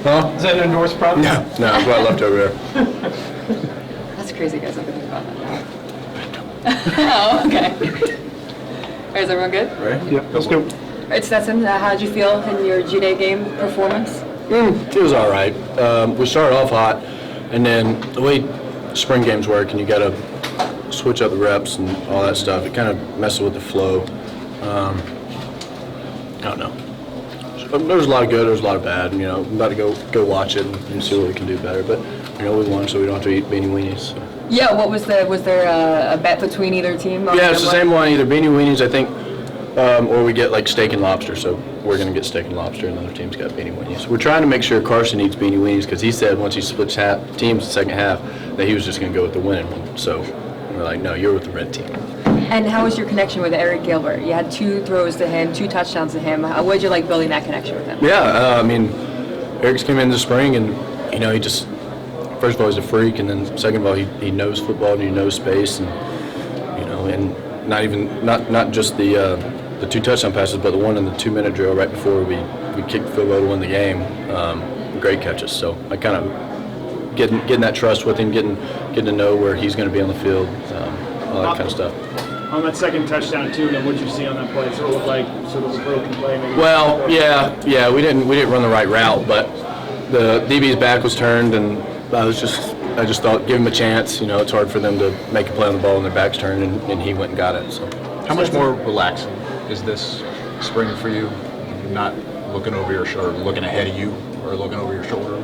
Huh? Is that an endorsed product? No, that's what I left over there. That's crazy, guys. I'm thinking about that now. Oh, okay. All right, is everyone good? Right? Yep, let's go. All right, Stetson, how did you feel in your G-Day game performance? It was all right. We started off hot, and then the way spring games work, and you got to switch up the reps and all that stuff, it kind of messes with the flow. I don't know. There was a lot of good, there was a lot of bad. And, I'm about to go watch it and see what we can do better. But we won, so we don't have to eat beanie weenies. So. Yeah, what was there a bet between either team? Yeah, it's the same one, either beanie weenies, I think, or we get like steak and lobster. So we're going to get steak and lobster, and the other team's got beanie weenies. We're trying to make sure Carson eats beanie weenies because he said once he splits teams the second half that he was just going to go with the winning one. So we're like, no, you're with the red team. And how was your connection with Eric Gilbert? You had 2 throws to him, 2 touchdowns to him. What did you like building that connection with him? Yeah, Eric's came in the spring, and he just, first of all, he's a freak, and then second of all, he knows football and he knows space, and and not just the 2 touchdown passes, but the one in the 2-minute drill right before we kicked the field goal to win the game. Great catches. So I kind of getting that trust with him, getting to know where he's going to be on the field, all that kind of stuff. On that second touchdown too, what did you see on that play? So it looked like sort of a broken play. Maybe. Well, yeah, we didn't run the right route, but the DB's back was turned, and I just thought give him a chance. It's hard for them to make a play on the ball when their back's turned, and he went and got it. So. How much more relaxing is this spring for you? Not looking over your shoulder, looking ahead of you, or looking over your shoulder?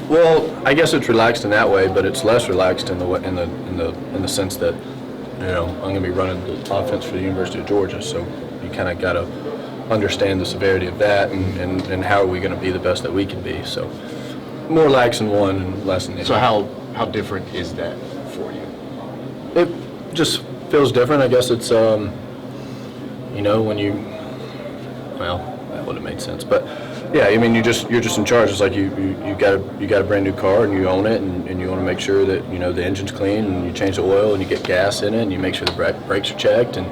Well, I guess it's relaxed in that way, but it's less relaxed in the sense that I'm going to be running the offense for the University of Georgia, so you kind of got to understand the severity of that and how are we going to be the best that we can be. So more relaxed in one and less in the other. So how different is that for you? It just feels different. I guess it's when you that would have made sense, but yeah, you're just in charge. It's like you got a brand new car and you own it, and you want to make sure that the engine's clean, and you change the oil and you get gas in it, and you make sure the brakes are checked, and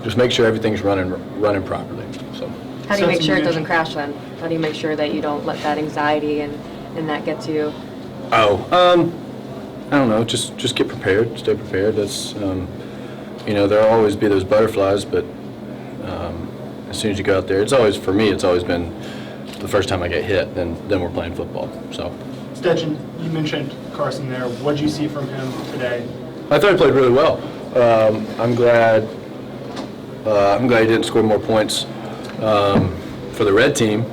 just make sure everything's running properly. So how do you make sure it doesn't crash then? How do you make sure that you don't let that anxiety and that get to you? I don't know. Just get prepared. Stay prepared. That's there'll always be those butterflies, but as soon as you go out there, it's always been the first time I get hit, then we're playing football. So. Stetson, you mentioned Carson there. What did you see from him today? I thought he played really well. I'm glad he didn't score more points for the red team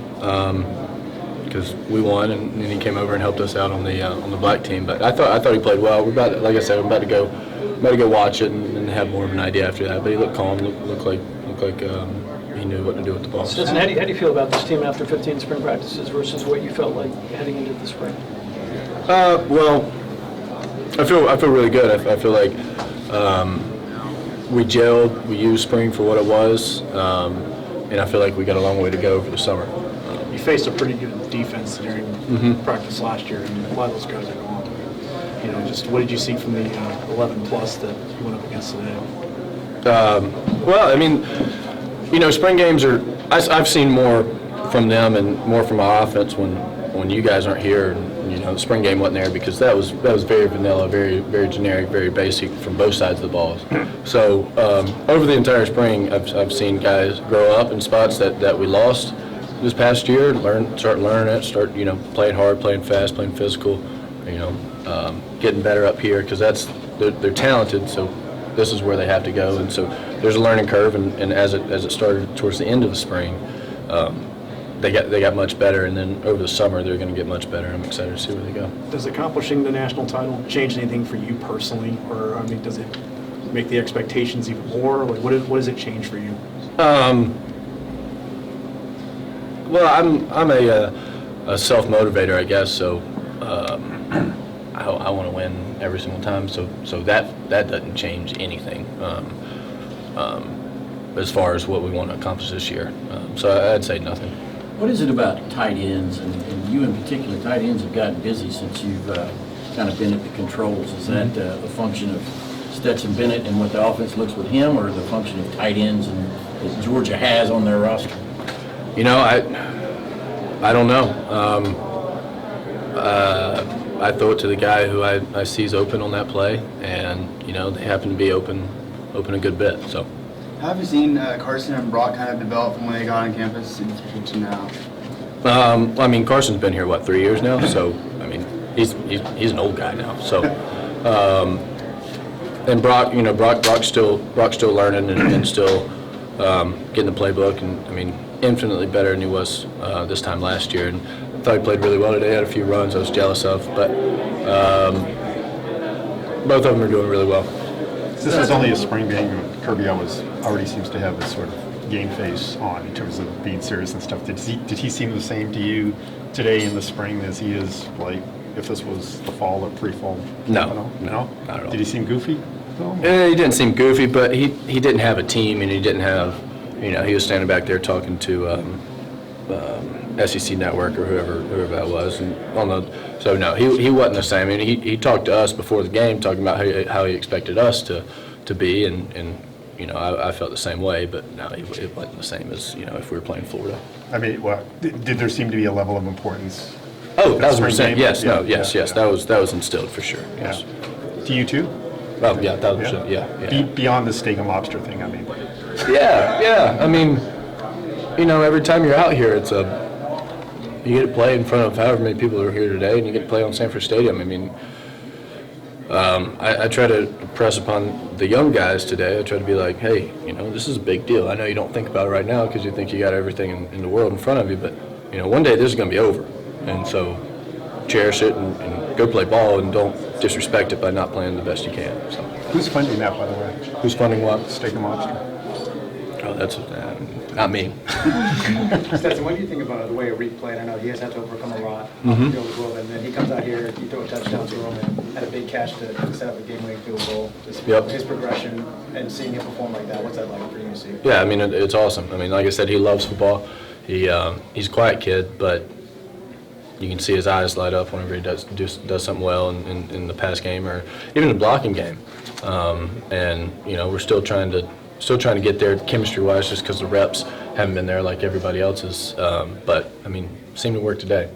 because we won, and he came over and helped us out on the black team. But I thought he played well. Like I said, we're about to go watch it and have more of an idea after that. But he looked calm. Looked like he knew what to do with the ball. Stetson, how do you feel about this team after 15 spring practices versus what you felt like heading into the spring? Well, I feel really good. I feel like we gelled. We used spring for what it was, and I feel like we got a long way to go for the summer. You faced a pretty good defense during practice last year, and a lot of those guys are gone. Just what did you see from the 11 plus that you went up against today? Well, spring games are. I've seen more from them and more from our offense when you guys aren't here. And, the spring game wasn't there because that was very vanilla, very very generic, very basic from both sides of the ball. So over the entire spring, I've seen guys grow up in spots that we lost this past year. Start learning it. Start playing hard, playing fast, playing physical. Getting better up here because they're talented. So this is where they have to go, and so there's a learning curve. And as it started towards the end of the spring, they got much better, and then over the summer they're going to get much better. I'm excited to see where they go. Does accomplishing the national title change anything for you personally, or does it make the expectations even more? Like, what does it change for you? Well, I'm a self-motivator, I guess. So I want to win every single time. So that doesn't change anything as far as what we want to accomplish this year. So I'd say nothing. What is it about tight ends, and you in particular, tight ends have gotten busy since you've kind of been at the controls? Is that a function of Stetson Bennett and what the offense looks with him, or the function of tight ends and that Georgia has on their roster? I don't know. I throw it to the guy who I see is open on that play, and they happen to be open a good bit. So. How have you seen Carson and Brock kind of develop from when they got on campus to now? I mean, Carson's been here 3 years now, so I mean, he's an old guy now. So, and Brock, Brock's still learning and still getting the playbook, and I mean, infinitely better than he was this time last year. And I thought he played really well today. Had a few runs I was jealous of, but both of them are doing really well. This is only a spring game. Kirby already seems to have this sort of game face on in terms of being serious and stuff. Did he seem the same to you today in the spring as he is like if this was the fall or pre-fall? No, not at all. Did he seem goofy? He didn't seem goofy, but he didn't have a team, and he didn't have, he was standing back there talking to SEC Network or whoever that was, and so no, he wasn't the same. I mean, he talked to us before the game, talking about how he expected us to be, and I felt the same way, but no, it wasn't the same as if we were playing Florida. I mean, did there seem to be a level of importance? Oh, 1,000%. Yes, Yeah, yes. yeah. That was instilled for sure. Yes. Yeah. To you too? Oh yeah, 1,000%. Yeah. Beyond the steak and lobster thing, I mean. Yeah. I mean, every time you're out here, you get to play in front of however many people are here today, and you get to play on Sanford Stadium. I mean, I try to impress upon the young guys today. I try to be like, hey, this is a big deal. I know you don't think about it right now because you think you got everything in the world in front of you, but one day this is going to be over, and so cherish it and go play ball, and don't disrespect it by not playing the best you can. So. Who's funding that, by the way? Who's funding what? Steak and lobster. Oh, that's not me. Stetson, what do you think about the way Reed played? I know he has had to overcome a lot on the field as well, and then he comes out here, you throw a touchdown to him, and had a big catch to set up a game-winning field goal. Just his progression and seeing him perform like that, what's that like for you to see? Yeah, I mean, it's awesome. I mean, like I said, he loves football. He's a quiet kid, but you can see his eyes light up whenever he does something well in the pass game or even the blocking game. And we're still trying to get there chemistry-wise, just because the reps haven't been there like everybody else's. But I mean, seemed to work today.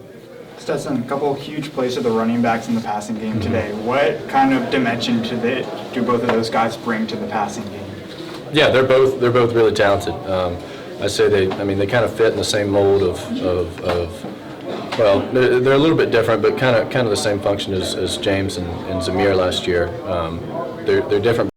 Stetson, a couple huge plays to the running backs in the passing game today. What kind of dimension do both of those guys bring to the passing game? Yeah, they're both really talented. I say they kind of fit in the same mold of well, they're a little bit different, but kind of the same function as James and Zamir last year. They're different.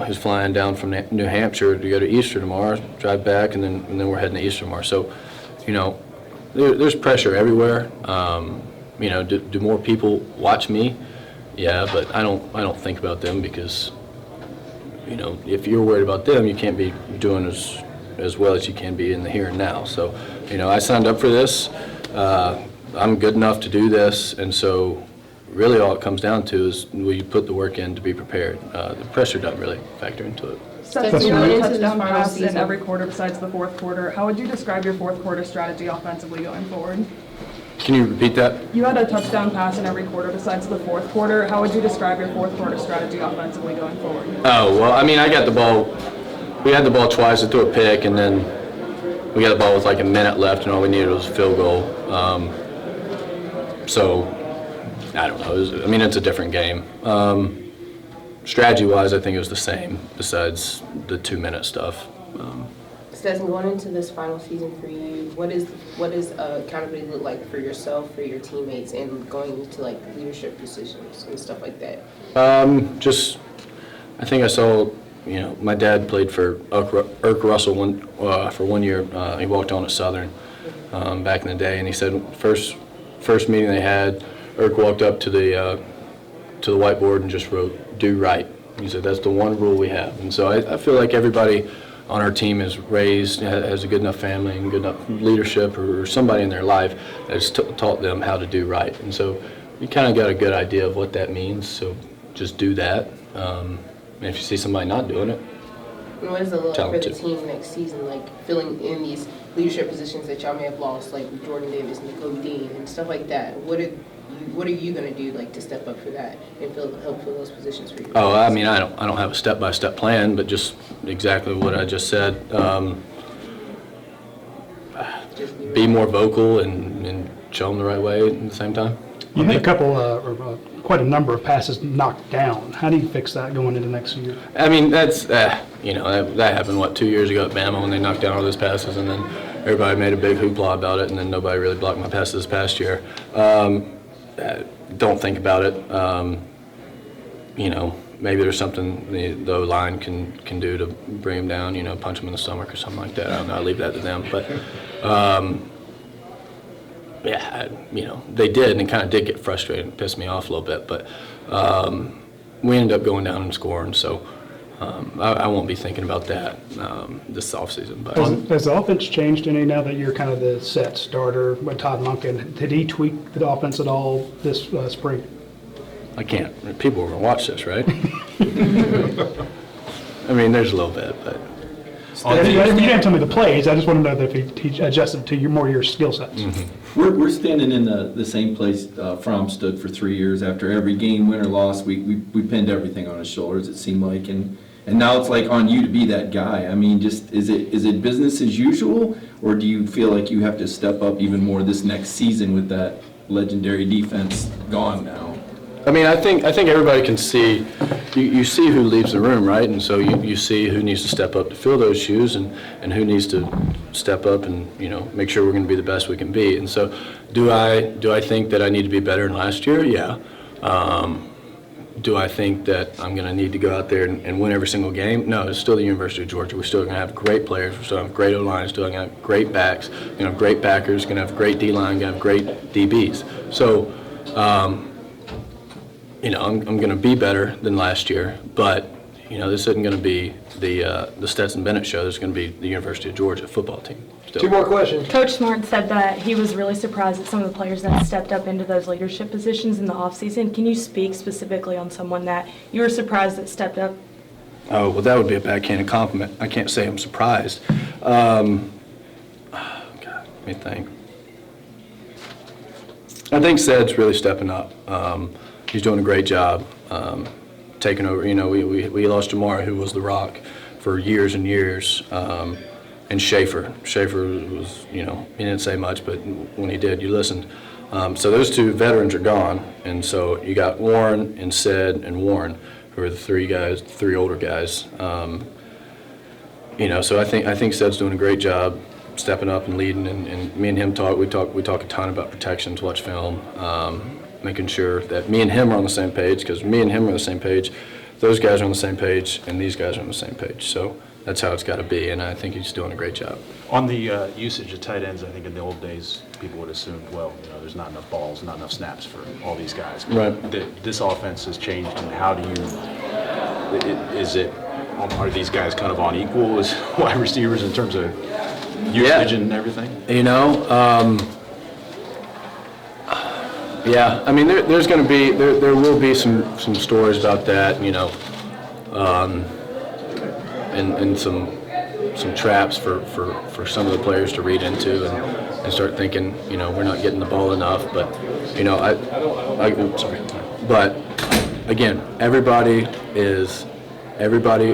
who's flying down from New Hampshire to go to Easter tomorrow, drive back, and then we're heading to Easter tomorrow. So, there's pressure everywhere. Do more people watch me? Yeah, but I don't think about them because, if you're worried about them, you can't be doing as well as you can be in the here and now. So, I signed up for this. I'm good enough to do this, and so really all it comes down to is will you put the work in to be prepared. The pressure doesn't really factor into it. Stetson, you had a touchdown pass in every quarter besides the fourth quarter. How would you describe your fourth quarter strategy offensively going forward? Can you repeat that? You had a touchdown pass in every quarter besides the fourth quarter. How would you describe your fourth quarter strategy offensively going forward? Oh, well, I got the ball. We had the ball twice to throw a pick, and then we got the ball with like a minute left, and all we needed was a field goal. So, I don't know. It's a different game. Strategy-wise, I think it was the same, besides the 2-minute stuff. Stetson, going into this final season for you, what does accountability look like for yourself, for your teammates, and going into like leadership positions and stuff like that? I think I saw, my dad played for Irk Russell for 1 year. He walked on at Southern back in the day, and he said first meeting they had, Irk walked up to the whiteboard and just wrote, "Do right." He said, "That's the one rule we have." And so I feel like everybody on our team is raised, has a good enough family and good enough leadership or somebody in their life that has taught them how to do right. And so you kind of got a good idea of what that means, so just do that. And if you see somebody not doing it, and what does it look tell like for them the to. team next season, like filling in these leadership positions that y'all may have lost, like with Jordan Davis and Kobe Dean and stuff like that? What are you going to do to step up for that and help fill those positions for you? Oh, I don't have a step-by-step plan, but just exactly what I just said. Be more vocal and show them the right way at the same time. You had a couple, quite a number of passes knocked down. How do you fix that going into next year? That's, that happened, 2 years ago at Bama when they knocked down all those passes, and then everybody made a big hoopla about it, and then nobody really blocked my passes this past year. Don't think about it. Maybe there's something the O-line can do to bring them down, punch them in the stomach or something like that. I don't know, I leave that to them. But, they did, and it kind of did get frustrated and pissed me off a little bit. But we ended up going down and scoring, so I won't be thinking about that this offseason. But Has the offense changed any now that you're kind of the set starter with Todd Monken? Did he tweak the offense at all this spring? I can't. People are going to watch this, right? There's a little bit, but. You didn't tell me the plays. I just want to know if he adjusted to more your skill sets. Mm-hmm. We're standing in the same place Fromm stood for 3 years. After every game, win or loss, we pinned everything on his shoulders, it seemed like. And now it's like on you to be that guy. Is it business as usual, or do you feel like you have to step up even more this next season with that legendary defense gone now? I think everybody can see, you see who leaves the room, right? And so you see who needs to step up to fill those shoes and who needs to step up and, make sure we're going to be the best we can be. And so do I think that I need to be better than last year? Yeah. Do I think that I'm going to need to go out there and win every single game? No, it's still the University of Georgia. We're still going to have great players. We're still going to have great O-line. Still going to have great backs. We're going to have great backers. Going to have great D-line. Going to have great DBs. So, I'm going to be better than last year, but, this isn't going to be the Stetson Bennett show. This is going to be the University of Georgia football team. Still. 2 more questions. Coach Smart said that he was really surprised at some of the players that stepped up into those leadership positions in the offseason. Can you speak specifically on someone that you were surprised that stepped up? Oh, well, that would be a backhanded compliment. I can't say I'm surprised. God, let me think. I think Ced's really stepping up. He's doing a great job taking over. We lost Jamar, who was the rock for years and years, and Schaefer. Schaefer was, he didn't say much, but when he did, you listened. So those 2 veterans are gone, and so you got Warren and Ced and Warren, who are the 3 older guys. So I think Ced's doing a great job stepping up and leading, and me and him we talk a ton about protections, watch film, making sure that me and him are on the same page, because me and him are on the same page. those guys are on the same page, and these guys are on the same page. So that's how it's got to be, and I think he's doing a great job. On the usage of tight ends, I think in the old days, people would assume, well, there's not enough balls, not enough snaps for all these guys. Right. This offense has changed, and how do you, are these guys kind of on equal as wide receivers in terms of usage and everything? Yeah, I mean, there's going to be, there will be some stories about that, and some traps for some of the players to read into and start thinking, we're not getting the ball enough. But, but again, everybody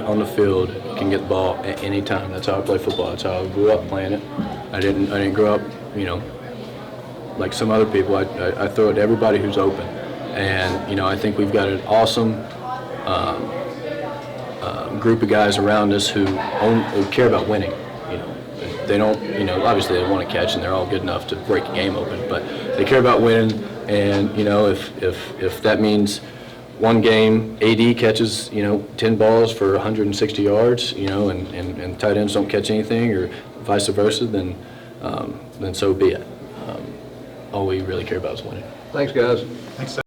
on the field can get the ball at any time. That's how I play football. That's how I grew up playing it. I didn't grow up, like some other people. I throw it to everybody who's open. And, I think we've got an awesome group of guys around us who care about winning. They don't, obviously they want to catch, and they're all good enough to break a game open, but they care about winning. And, if that means one game AD catches, 10 balls for 160 yards, and tight ends don't catch anything, or vice versa, then so be it. All we really care about is winning. Thanks, guys. Thanks.